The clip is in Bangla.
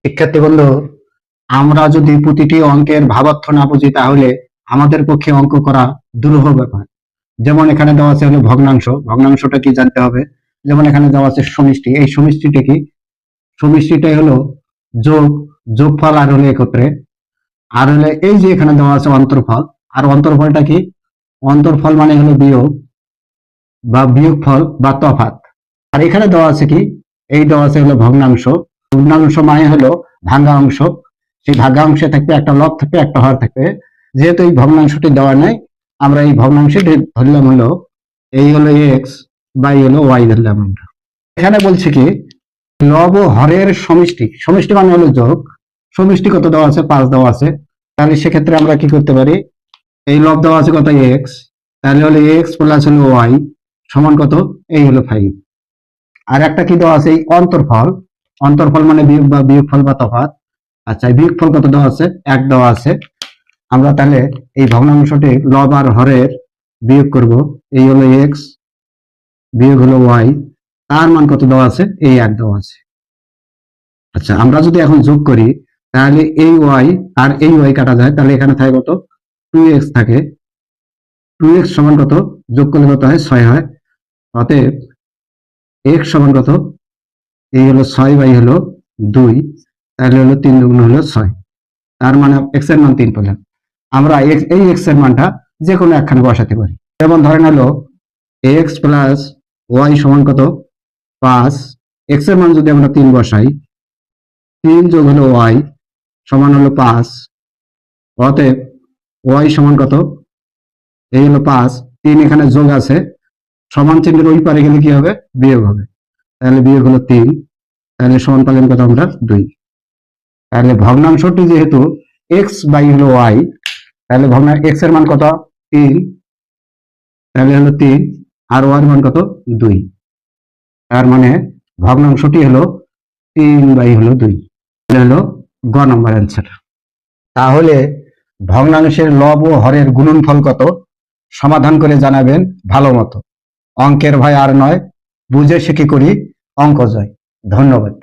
শিক্ষার্থী বন্ধু, আমরা যদি প্রতিটি অঙ্কের ভাবার্থ না বুঝি তাহলে আমাদের পক্ষে অঙ্ক করা দুরূহ ব্যাপার। যেমন এখানে দেওয়া আছে হলো ভগ্নাংশ, ভগ্নাংশটা কি জানতে হবে। যেমন এখানে দেওয়া আছে সমষ্টি, এই সমষ্টিটা কি? সমষ্টিটাই হলো যোগ, যোগফল আর হলো একত্রে। আর হলে এই যে এখানে দেওয়া আছে অন্তর্ফল, আর অন্তর্ফলটা কি? অন্তর্ফল মানে হলো বিয়োগ বা বিয়োগফল বা তফাৎ। আর এখানে দেওয়া আছে কি? এই দেওয়া আছে হলো ভগ্নাংশ। ভগ্নাংশ মানে হলো ভাঙ্গা অংশ। সেই ভাঙ্গা অংশে থাকবে একটা লব থাকবে, একটা হর থাকবে। যেহেতু এই ভগ্নাংশটি দেওয়া নাই, আমরা এই ভগ্নাংশটি ধরলাম হলো এই হলো এক্স বা এই হলো ওয়াই ধরলাম আমরা। এখানে বলছে কি? লব ও হরের সমষ্টি, সমষ্টি মানে হলো যোগ। সমষ্টি কত দেওয়া আছে? 5 দেওয়া আছে। তাহলে সেক্ষেত্রে আমরা কি করতে পারি? এই লব দেওয়া আছে কত? এক্স। তাহলে হলো এক্স প্লাস হলো ওয়াই সমান কত? এই হলো 5। আর একটা কি দেওয়া আছে? এই অন্তর্ফল। অন্তর্ফল মানে বিয়োগ বা বিয়োগফল বা তফাৎ। আচ্ছা, এই বিয়োগফল কত দেওয়া আছে? 1 দেওয়া আছে। আমরা তাহলে এই ভগ্নাংশটি লব আর হরের বিয়োগ করব। এই হলো এক্স বিয়োগ হলো ওয়াই, তার মান কত দেওয়া আছে? এই 1 দেওয়া আছে। আচ্ছা, আমরা যদি এখন যোগ করি তাহলে এই ওয়াই আর এই ওয়াই কাটা যায়, তাহলে এখানে থাকে কত? 2x থাকে। 2x সমান কত? যোগ করলে কত হয়? 6 হয়। অতএব x সমান কত? এই হলো 6 বাই হলো 2, তাহলে হলো 3 দুগুণ হলো 6। তার মানে x এর মান 3 পেলাম। আমরা এই x এর মানটা যে কোনো একখানে বসাতে পারি। যেমন ধরেন হলো x প্লাস ওয়াই সমান কত? 5। x এর মান যদি আমরা 3 বসাই, 3 যোগ হলো ওয়াই সমান হলো 5। অতএব ওয়াই সমান কত? এই হলো 5, 3 এখানে যোগ আছে, সমান চিহ্নের ওই পারে গেলে কি হবে? বিয়োগ হবে। তাহলে বিয়োগ হলো 3, তাহলে সমান পেলাম কত আমরা? 2। তাহলে ভগ্নাংশটি যেহেতু এক্স বাই হলো ওয়াই, তাহলে এক্স এর মান কত? 3। তাহলে হলো 3 আর ওয়াই এর মান কত? 2। তার মানে ভগ্নাংশটি হলো 3 বাই হলো 2। হলো গ নম্বর অ্যান্সার। তাহলে ভগ্নাংশের লব ও হরের গুণনফল কত? সমাধান করে জানাবেন ভালো মতো। অঙ্কের ভয় আর নয়, বুঝে শিখে করি অঙ্ক জয়। ধন্যবাদ।